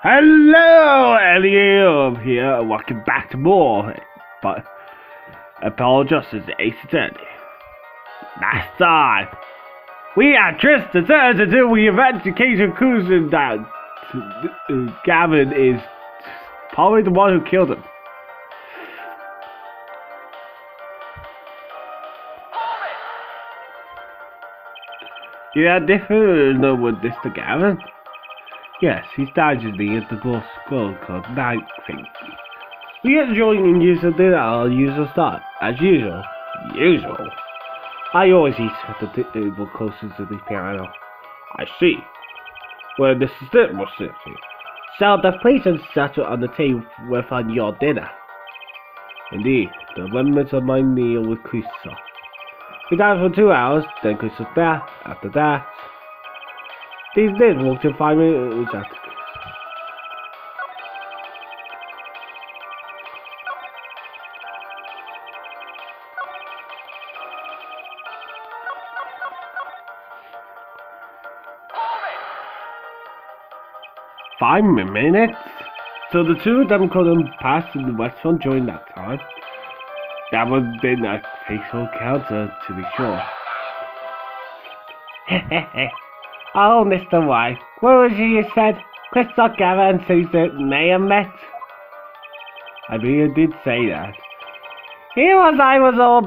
Hello, Elliot here, and welcome back to more. But apologize as Ace Attorney. Last time, we had Tristan turns until we eventually came to a conclusion that Gavin is probably the one who killed him. You had different with Mr. Gavin? Yes, he started me at the Ghost Skull called Night Thing. We are joining user dinner on user start, as usual. Usual? I always eat at the table closest to the piano. I see. Well, this is it, most simply. So the place is settled on the table with on your dinner. Indeed, the remnants of my meal with Christopher. We dined for 2 hours, then Christopher there, after that. These days walked in 5 minutes after. 5 minutes? So the two of them couldn't pass in the west front during that time? That would have been a faithful counter, to be sure. Oh, Mr. White, what was it you said? Christopher Gavin says that may have met? I mean, I did say that. I was all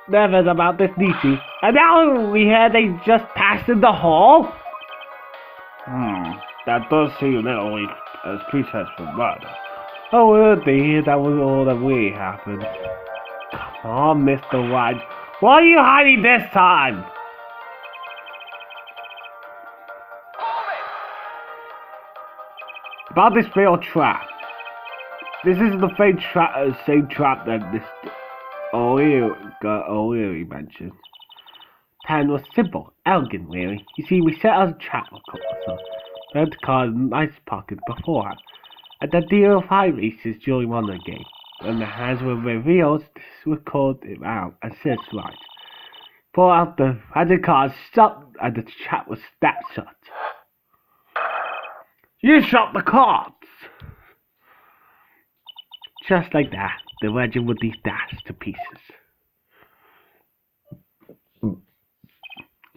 nervous about this meeting, and now we hear they just passed in the hall? That does seem a little weak as pretext for murder. Oh, indeed, that was all that really happened. Come on, Mr. White, what are you hiding this time? About this fatal trap. This is the same trap that this O'Leary mentioned. Plan was simple, elegant really. You see, we set out a trap, of course, so we had the card in my pocket beforehand. And the deal of high races during one of the game. When the hands were revealed, this would call it out and says right. Pull out the card, shut, and the trap was snapped shut. You shot the cards! Just like that, the legend would be dashed to pieces.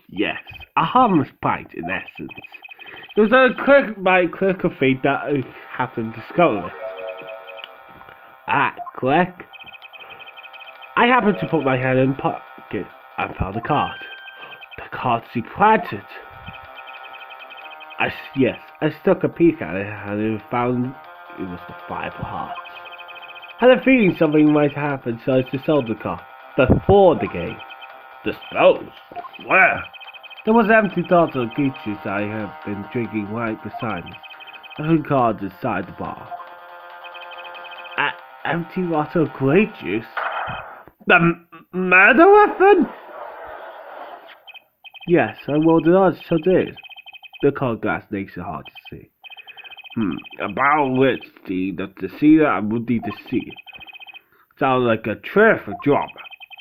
Yes, a harmless bite in essence. It was a quirk of fate that I happened to discover it. Ah, quirk? I happened to put my hand in the pocket and found the card. The card secreted. I stuck a peek at it and found it was the 5 of hearts. Had a feeling something might happen, so I dispelled the card before the game. Disposed? Where? There was empty thoughts of creatures I had been drinking right beside me. A few cards inside the bar. Empty bottle of grape juice? The murder weapon? Yes, I rolled it on, so did. The cold glass makes it hard to see. About which the deceiver I would need to see. Sounds like a terrific drama.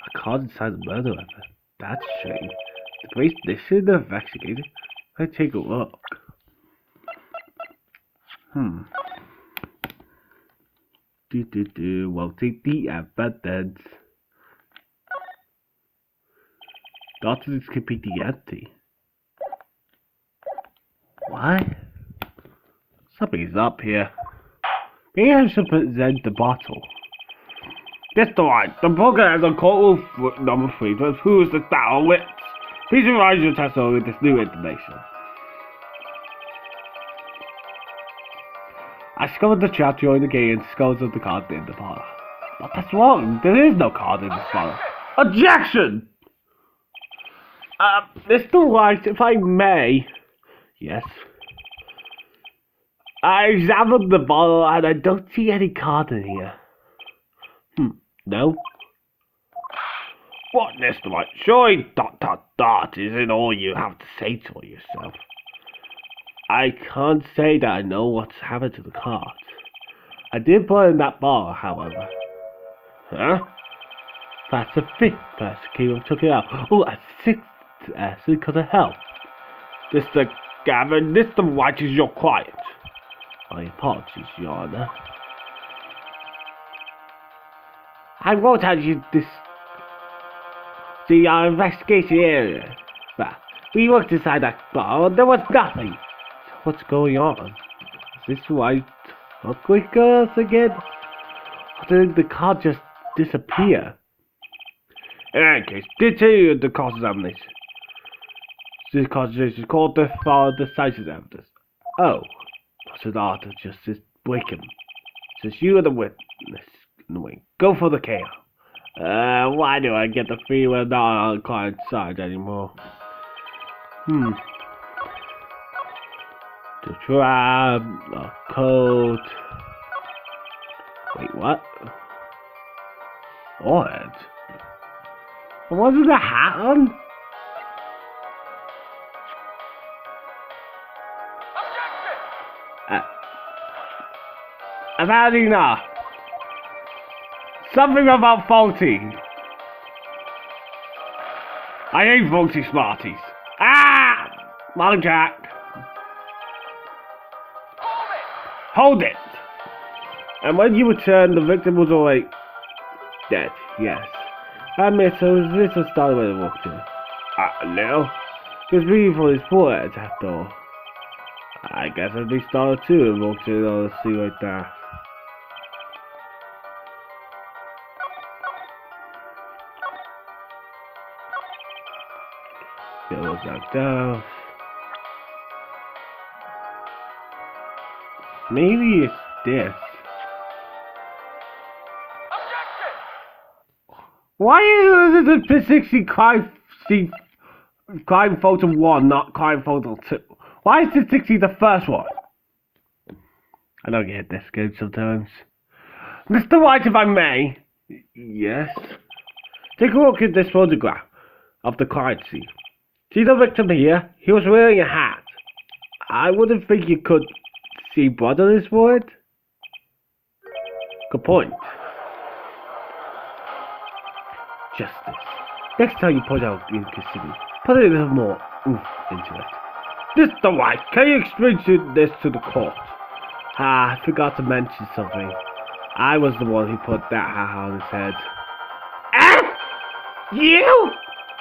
A card inside the murder weapon. That's strange. The police, they should have investigated. Let's take a look. We'll take the evidence. Doctors could be the empty. What? Something's up here. Maybe I should present the bottle. That's the right. The program has a call number 3 to who is the star wits. Please revise your testimony with this new information. I discovered the trap during the game and skulls of the card in the bottle. But that's wrong. There is no card in this bottle. Objection! Mr. Wright, if I may. Yes. I examined the bottle and I don't see any card in here. No? What, Mr. Wright? Surely ... isn't all you have to say to yourself. I can't say that I know what's happened to the cards. I did put in that bottle, however. Huh? That's the 5th person who took it out. Oh, a 6th person because of help. Mr. Gavin, Mr. White is your quiet. My apologies, Your Honor. I won't have you see our investigation area. But we looked inside that bar and there was nothing. So what's going on? Is this Wright up with us again? Or did the car just disappear? In any case, did tell you the cause examination. This concentration is called the for decisive evidence. Oh, what's it ought to Justice Wickham? Since you are the witness in the wing, go for the KO. Why do I get the feeling we're not on client's side anymore? To try a coat. Wait, what? What? Wasn't the hat on? I've had enough. Something about faulty. I hate faulty smarties. Ah! Molly Jack. Hold it! And when you returned, the victim was already dead. Yes. I admit, so this was started when I walked in. No. It was really for his forehead, after all. I guess I'd be started too and walked in on a sea like that. Get those knocked out. Maybe it's this. Why is it the 60 crime photo 1, not crime photo 2? Why is the 60 the first one? I don't get this game sometimes. Mr. Wright, if I may. Yes? Take a look at this photograph of the crime scene. See the victim here? He was wearing a hat. I wouldn't think you could see blood on his forehead. Good point. Justice. Next time you point out inconsistency, put a little more oomph into it. Mr. White, can you explain this to the court? I forgot to mention something. I was the one who put that hat on his head. Ah! You?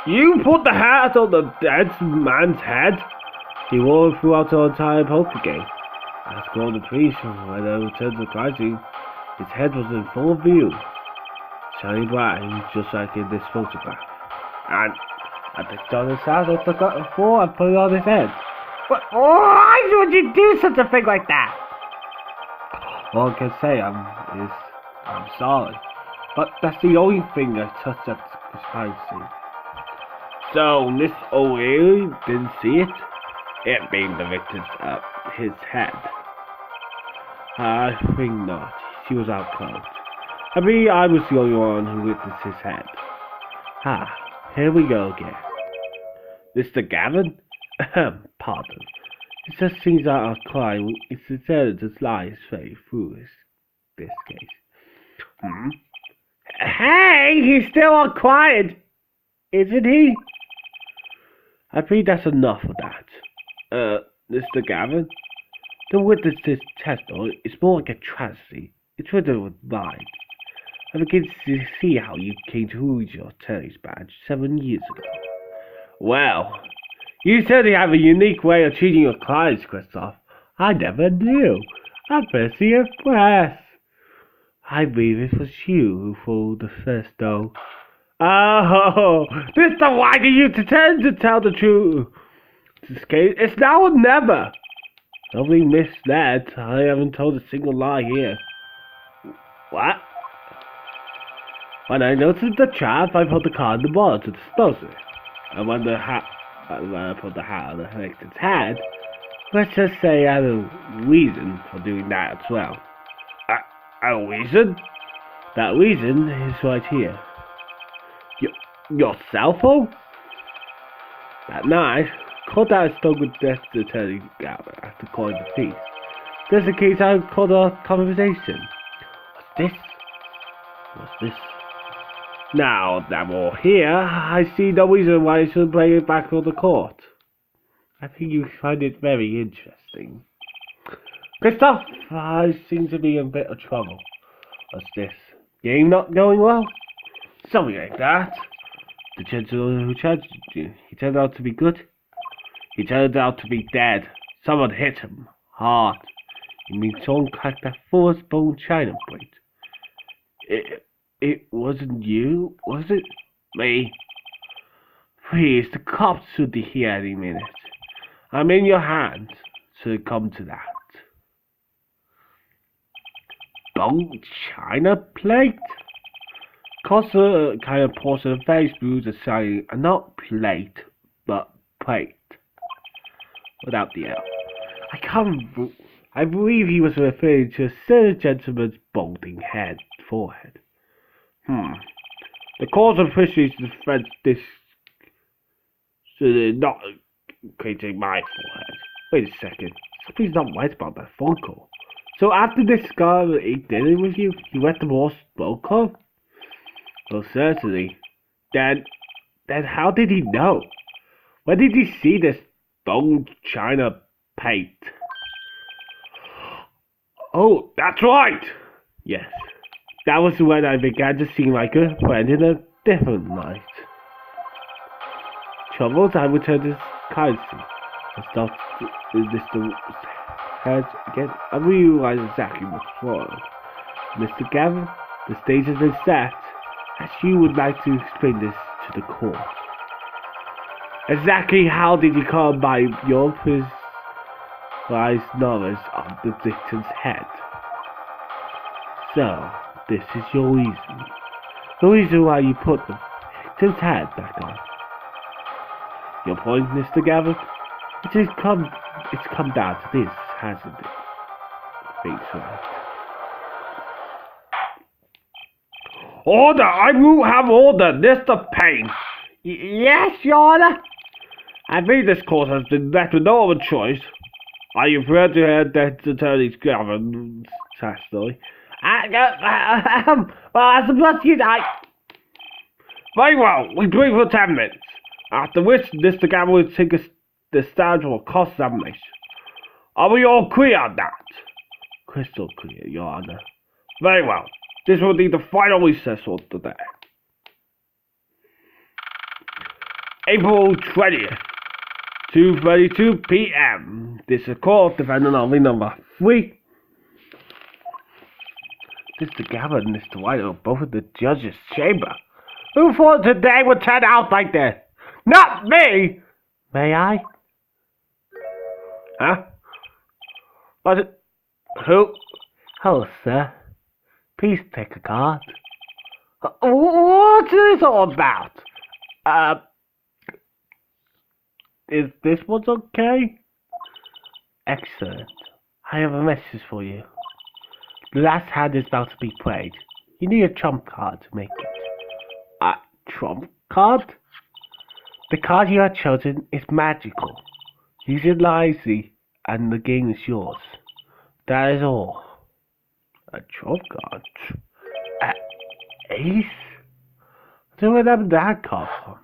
You put the hat on the dead man's head? He wore it throughout the entire poker game. As called the police when I returned to the crime scene, his head was in full view, shining bright, just like in this photograph. And I picked on his hat I forgot before and put it on his head. But why would you do such a thing like that? All I can say I'm sorry, but that's the only thing I touched at the crime scene. So Miss O'Leary didn't see it? It being the victim's his head. I think not. She was out cold. I mean, I was the only one who witnessed his head. Here we go again. Mr. Gavin? Pardon. It just seems that our crime is intelligence lies very through this case. Hey, he's still unquiet, isn't he? I think that's enough of that. Mr. Gavin? The witness's testimony is more like a tragedy. It's written with lies. I begin to see how you came to lose your attorney's badge 7 years ago. Well, you certainly have a unique way of treating your clients, Christoph. I never knew. I'm very impressed. I believe it was you who fooled the first though. Oh, Mr. Why do you pretend to tell the truth? This case, it's now or never. Don't be misled. I haven't told a single lie here. What? When I noticed the trap, I put the car in the bottle to dispose of it. And when I put the hat on the victim's head, let's just say I had a reason for doing that as well. A reason? That reason is right here. Your cell phone? That night, called out and spoke with Death Attorney Gavin after calling the police. Just in case I called a conversation. What's this? Now that we're here, I see no reason why I should bring it back to the court. I think you find it very interesting. Christoph, I seem to be in a bit of trouble. What's this? Game not going well? Something like that. The gentleman who charged you, he turned out to be good. He turned out to be dead. Someone hit him hard. You mean someone cracked that false bone china plate? It wasn't you, was it? Me? Please, the cops should be here any minute. I'm in your hands, so come to that. Bone china plate? Costa kind of paused her face, bruised and saying, not plate, but plate. Without the L. I believe he was referring to a certain gentleman's balding forehead. The cause of fishes defends this, so they're not creating my forehead. Wait a second, something's not right about that phone call. So after this guy ate dinner with you, you went to more phone call? Well, certainly. Then how did he know? When did he see this bone china plate? Oh, that's right! Yes. That was when I began to see my good friend in a different light. Troubled, I returned his currency. I stopped Mr. Head again. I realized exactly what's wrong. Mr. Gavin, the stage has been set, as you would like to explain this to the court. Exactly how did you come by your precise knowledge of the victim's head? So, this is your reason. The reason why you put the victim's head back on. Your point, Mr. Gavin? It's come down to this, hasn't it? Thanks, right. Order! I will have order, Mr. Payne! Yes, Your Honor? I think this court has been left with no other choice. Are you prepared to hear that attorney's Gavin's story? Well, as a prosecutor, Very well, we agree for 10 minutes. After which, Mr. Gavin will take the stand for cross-examination. Are we all clear on that? Crystal clear, Your Honor. Very well. This will be the final recess for today. April 20th, 2:32 p.m. This is court, defendant only number 3. Mr. Gavin and Mr. Wright are both in the judge's chamber. Who thought today would turn out like this? Not me! May I? Huh? Who? Hello, sir. Please take a card. What's this all about? Is this one okay? Excellent. I have a message for you. The last hand is about to be played. You need a trump card to make it. A trump card? The card you have chosen is magical. Use it wisely, and the game is yours. That is all. A trump card? Ace? Where did that come from?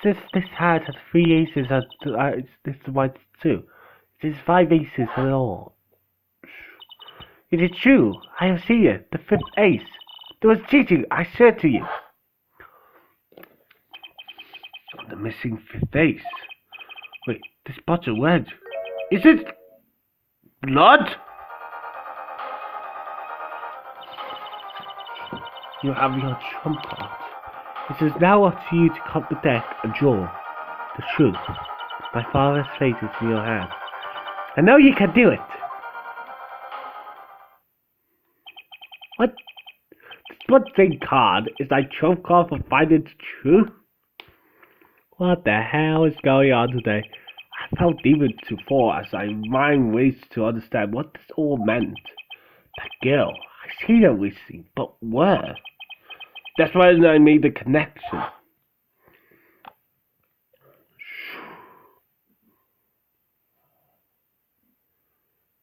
This hand has 3 aces and this white 2. It is 5 aces in all. It is true. I have seen it. The 5th ace. There was cheating, I said to you. The missing 5th ace. Wait, this bottle red. Is it blood? You have your trump card. It is now up to you to cut the deck and draw the truth. My father's fate is in your hands. I know you can do it. What? This one thing card is my trump card for finding the truth? What the hell is going on today? I felt demons to fall as my mind raced to understand what this all meant. That girl, I see her recently, but where? That's when I made the connection.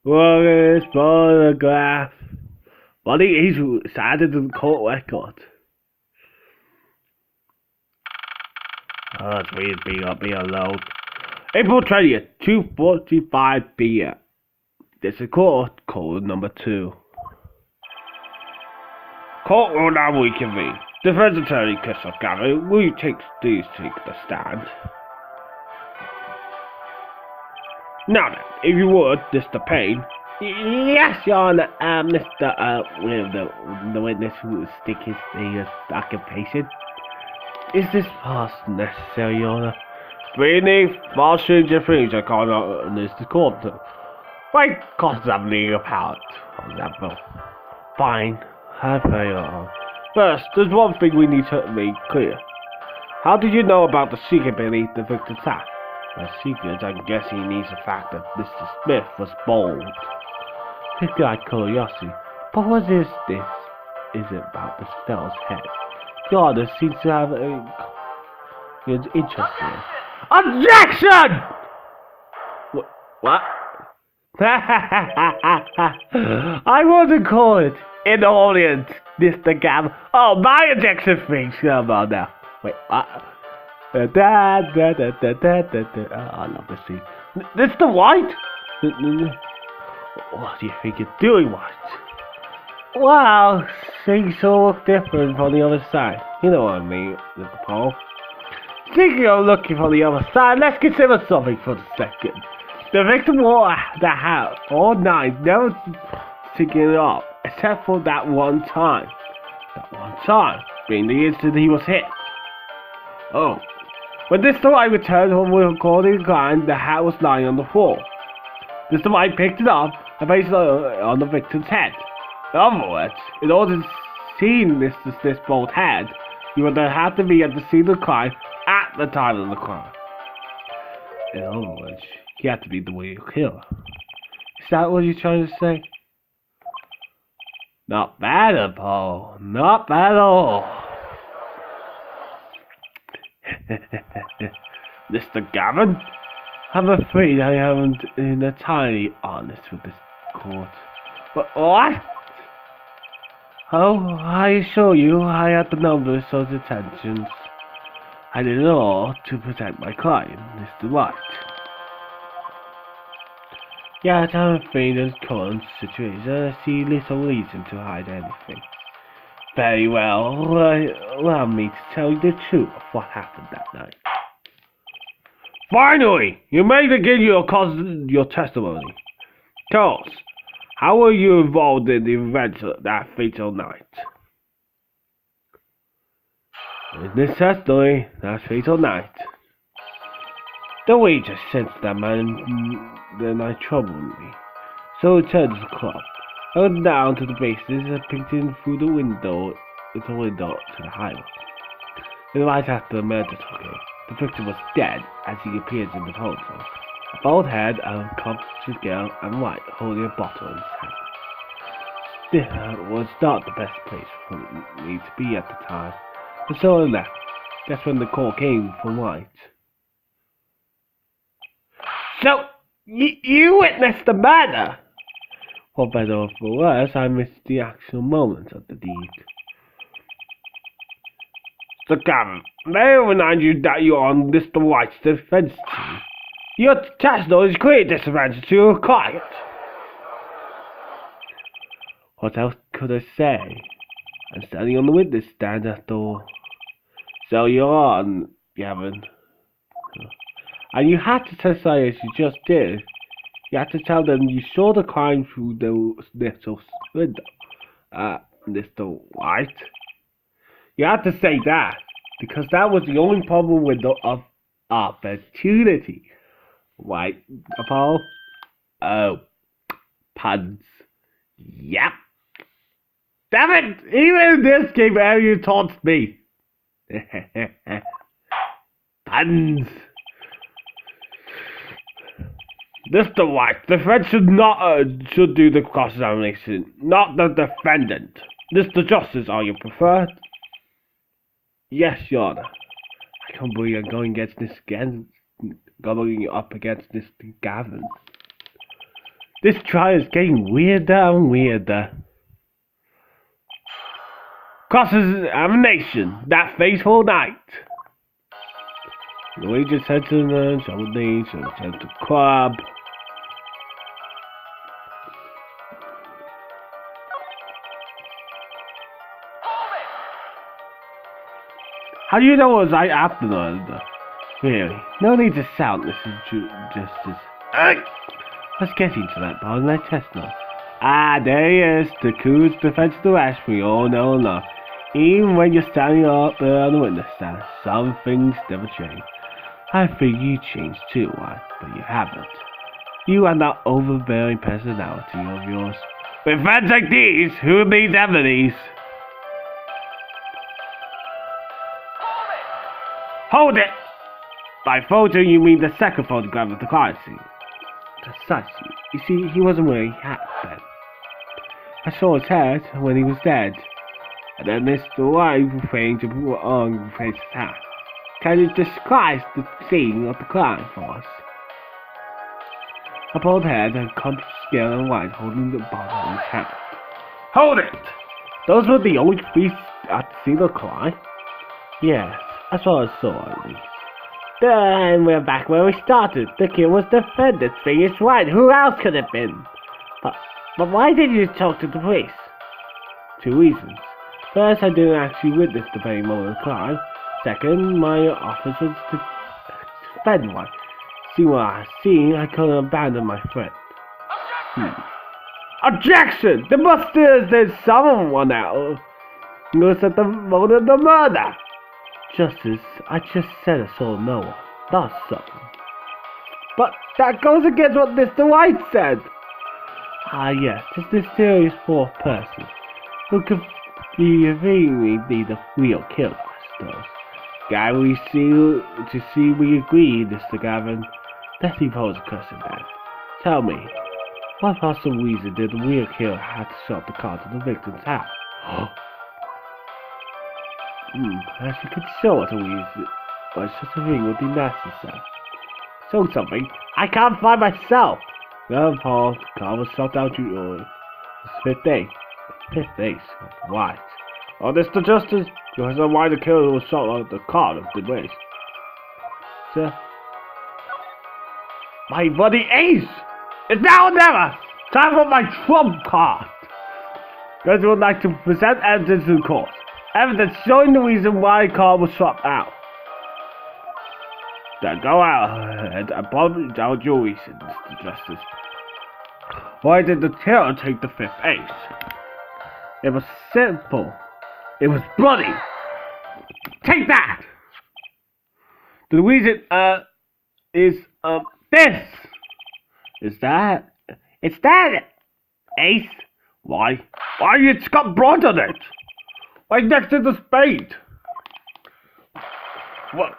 What is photograph? Body is added to the court record. Oh, it's weird being alone. April 20th, 2:45 p.m. This is court code number 2. Court will now reconvene. Defense attorney Christopher Gavin, will you please take the stand? Now then, if you would, Mr. Payne. Yes, Your Honor, the witness who will stick his occupation. Is this past necessary, Your Honor? Breathing, false stranger things are called on this court. Right, cross-examining of power, for example. Fine, have Your Honor. First, there's one thing we need to make clear. How did you know about the secret beneath the victim's hat? The secret, I'm guessing, needs the fact that Mr. Smith was bold. Picked out curiosity, but what is this? Is it about this fellow's head? Your Honor seems to have an interest in it. Objection! What? I want to call it in the audience, Mr. Gavin. Oh, my objection thing. Come on now. Wait, what? I love this scene. Mr. White? What do you think you're doing, White? Wow, things all look different from the other side. You know what I mean, Mr. Paul. Speaking of looking for the other side, let's consider something for a second. The victim wore the hat all night, never taking it off, except for that one time. That one time being the instant he was hit. Oh. When Mr. Wright returned home with according to crime, the hat was lying on the floor. Mr. Wright picked it up and placed it on the victim's head. In other words, in order to see Mr. Smith's bald head, you would have to be at the scene of the crime at the time of the crime. In other words, he had to be the real killer. Is that what you're trying to say? Not bad, Paul. Not bad at all. Mr. Gavin, I'm afraid I haven't been entirely honest with this court. But what? Oh, I assure you I had the numbers of detentions. I did it all to protect my client, Mr. Wright. Yet I'm afraid in the current situation I see little reason to hide anything. Very well, allow me to tell you the truth of what happened that night. Finally, you may begin your testimony. Tell us, how were you involved in the events of that fatal night? In this testimony, that fatal night, the waiter sensed that the night troubled me, so I returned to the club. I went down to the bases and peeked in through the window to the highway. Right after the murder took place, the victim was dead as he appears in the photo. A bald head, a conscious girl, and White holding a bottle in his hand. This was not the best place for me to be at the time, and so I left. That's when the call came from White. So, you witnessed the murder? For better or for worse, I missed the actual moments of the deed. So, Gavin, may I remind you that you are on Mr. White's defense team? Your testimony is clearly disadvantage to your client. What else could I say? I'm standing on the witness stand after all. So you're on, Gavin. And you had to testify as you just did. You had to tell them you saw the crime through the little window. Mr. White. You had to say that, because that was the only possible window of opportunity. White, Paul? Oh, puns. Yep. Damn it! Even in this game, you taunts me. Puns. Mr. White, the defense should do the cross-examination, not the defendant. Mr. Justice, are you preferred? Yes, Your Honor. I can't believe I'm going against this again. Going up against Mr. Gavin. This trial is getting weirder and weirder. Cross-examination, that fateful night. The wages sentiment, some days, some attempt to club. How do you know it was right after the murder? Really? No need to shout, Mr. Justice. Let's get into that part of that chestnut. Ah, there he is. The coolest defensive arrest we all know and love. Even when you're standing up there on the witness stand, some things never change. I think you changed too, Wright, but you haven't. You and that overbearing personality of yours. With fans like these, who needs enemies? Hold it! By photo, you mean the second photograph of the crime scene. Precisely. You see, he wasn't wearing a hat then. I saw his head when he was dead. And then Mr. Wright refrained to put on his hat. Can you describe the scene of the crime for us? A bald head and country skin and White holding the bottle in his hand. Hold it! Those were the only three at the scene of the crime? Yes, that's what I saw at least. Then we're back where we started. The kid was defended. Thing is right. Who else could it have been? But why didn't you talk to the police? 2 reasons. First, I didn't actually witness the very moment of the crime. Second, my office was to defend one. See what I seen, I couldn't abandon my friend. Objection! The musters there's someone else. Was at the moment of the murder. Justice, I just said I saw no one. Not something. But that goes against what Mr. White said. Ah yes, this mysterious fourth person. Who could be really the real killer, I suppose. Guy we agree, Mr. Gavin. Let's pose a question then. Tell me, what possible reason did the real killer have to shot the car to the victim's house? As you could show us a reason, but such a thing would be necessary. Show something. I can't find myself. Well, Paul, the car was shot out to you. It's 5th day. 5th day, why? Oh, Mr. Justice, you know why the killer was shot out of the car of the race. Sir? My bloody ace! It's now or never! Time for my trump card! Judge would like to present evidence in court. Evidence showing the reason why the car was swapped out. Then go out and point out your reason, Mr. Justice. Why did the killer take the 5th ace? It was simple. It was bloody. Take that! The reason, is, this! Is that? It's that! Ace? Why? Why it's got blood on it? Right next to the spade! What?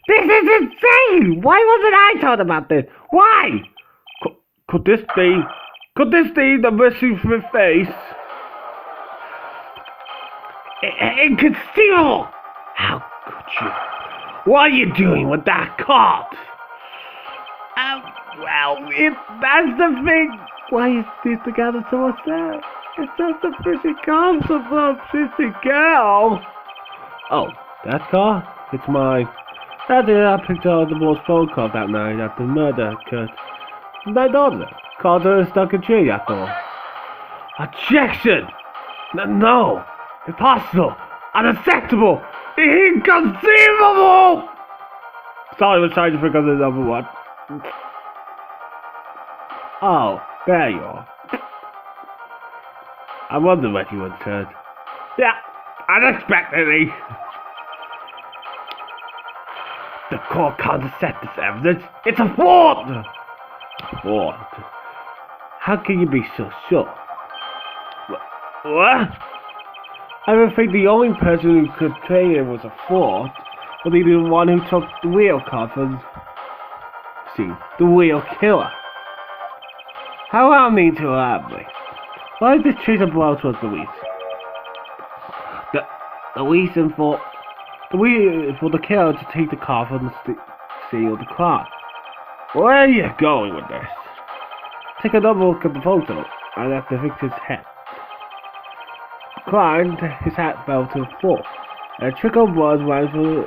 This is insane! Why wasn't I told about this? Why? Could this be the missing 5th ace? Inconceivable! How could you? What are you doing with that card? Well, if that's the thing, why is this together so sad? It's just a pretty concept of a pretty girl. Oh, that car? It's mine. That's it, I picked out the most phone call that night after the murder occurred. My daughter called her stuck in tree after all. Objection! No! Impossible! Unacceptable! Inconceivable! Sorry, I was trying to figure the number one. Oh, there you are. I wonder what you had said. Yeah, unexpectedly. The court can't accept this evidence. It's a fraud! Fraud? How can you be so sure? What? I would think the only person who could claim it was a fraud would be the one who took the real car from the real killer. How I mean to elaborate? Why did Tracer Bros was the reason? The reason for the killer to take the car from the scene of the crime. Where are you going with this? Take another look at the photo and at the victim's head. Crime, his hat fell to the floor, and a trickle of blood ran from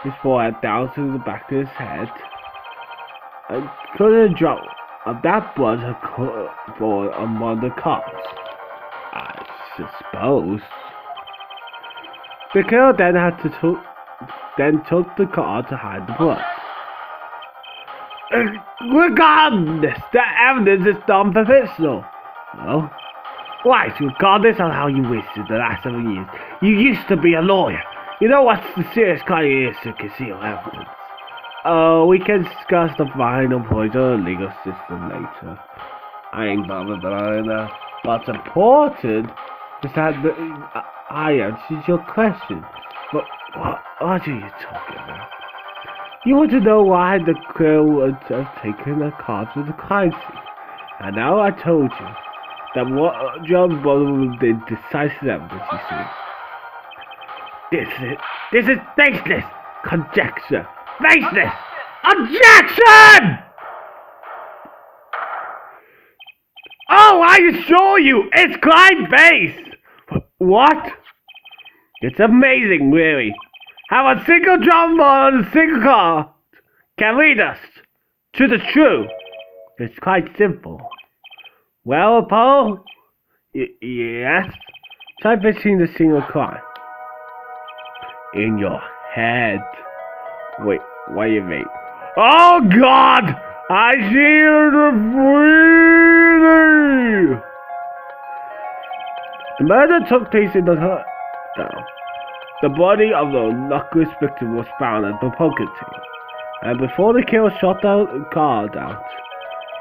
his forehead down to the back of his head. And couldn't drop of that blood had fallen on one of the cups. I suppose. The killer then took the car to hide the blood. Regardless, the evidence is non-professional. Well, Wright, regardless of how you wasted the last 7 years, you used to be a lawyer. You know what's the serious crime is to conceal evidence. We can discuss the final point of the legal system later. I ain't bothered about that. What's important is that I answered your question. But what are you talking about? You want to know why the girl would have taken the car to the crime scene. And now I told you that what John Baldwin did decisive evidence, you see. This is baseless conjecture. Baseless objection! Oh, I assure you, it's crime-based! What? It's amazing, really, how a single drum on a single car can lead us to the truth. It's quite simple. Well, Paul? Yes? Try fixing the single crime. In your head. Wait, what do you mean? Oh, God! I see the breathing! The murder took place in the hotel. The body of the luckless victim was found at the poker table, and before the killer shot the card out,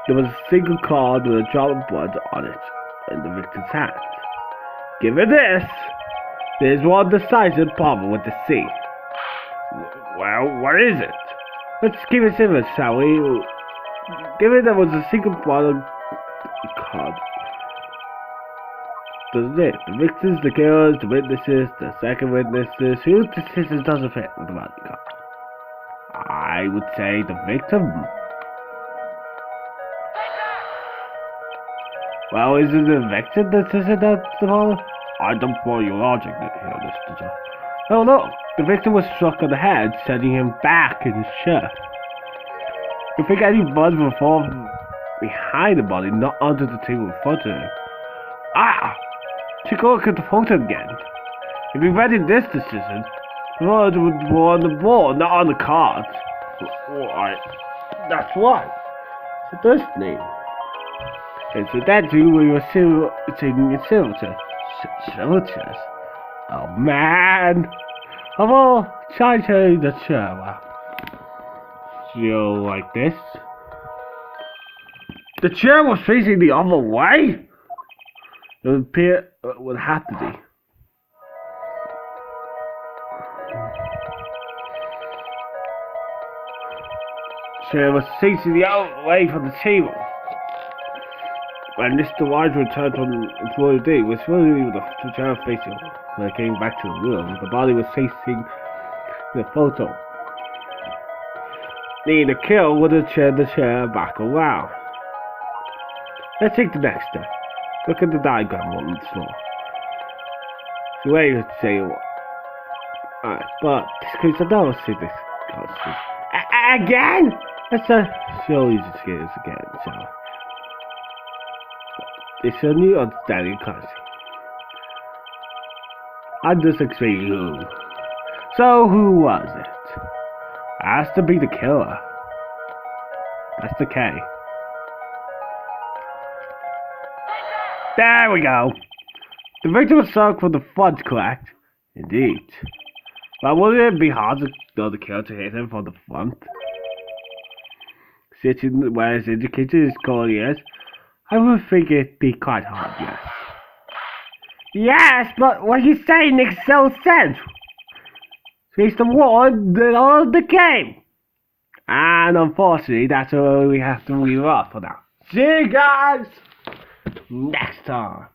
there was a single card with a drop of blood on it in the victim's hand. Given this, there's one decisive problem with the scene. Well, what is it? Let's keep it simple, shall we? Given there was a single blood card. Doesn't it? The victims, the killers, the witnesses, the second witnesses, whose decision doesn't fit with the body card? I would say the victim. Well, is it the victim decision that's the problem? I don't follow your logic here, Mr. Joe. Oh no, the victim was struck on the head, sending him back in his chair. You think any blood will fall behind the body, not under the table in front of him? Ah! Take a look at the photo again. If you read in this decision, the blood would be on the board, not on the cards. Alright, that's right. So this name. Incidentally, we were sitting in silver. Oh man! I'm all trying to the chair. Wow. So like this. The chair was facing the other way? It would appear it would have to be. Chair was facing the other way from the table. When Mr. Wright returned from employee day, was really with the chair facing. When I came back to the room, the body was facing the photo. Meaning the kill would have turned the chair back around. Let's take the next step. Look at the diagram on the floor. The way you say it. Alright, but this case I don't see this constant. Again? Let's show you this again, shall we? It's a new understanding concept. I'm just explaining who. So who was it? Has to be the killer. That's the K. There we go. The victim was struck for the front, correct? Indeed. But wouldn't it be hard to know the killer to hit him from the front? Sitting where it's indicated his color is, I would think it'd be quite hard, yes. Yes, but what you say makes no sense. He's the one that owns the game. And unfortunately, that's all we have to leave off for now. See you guys next time.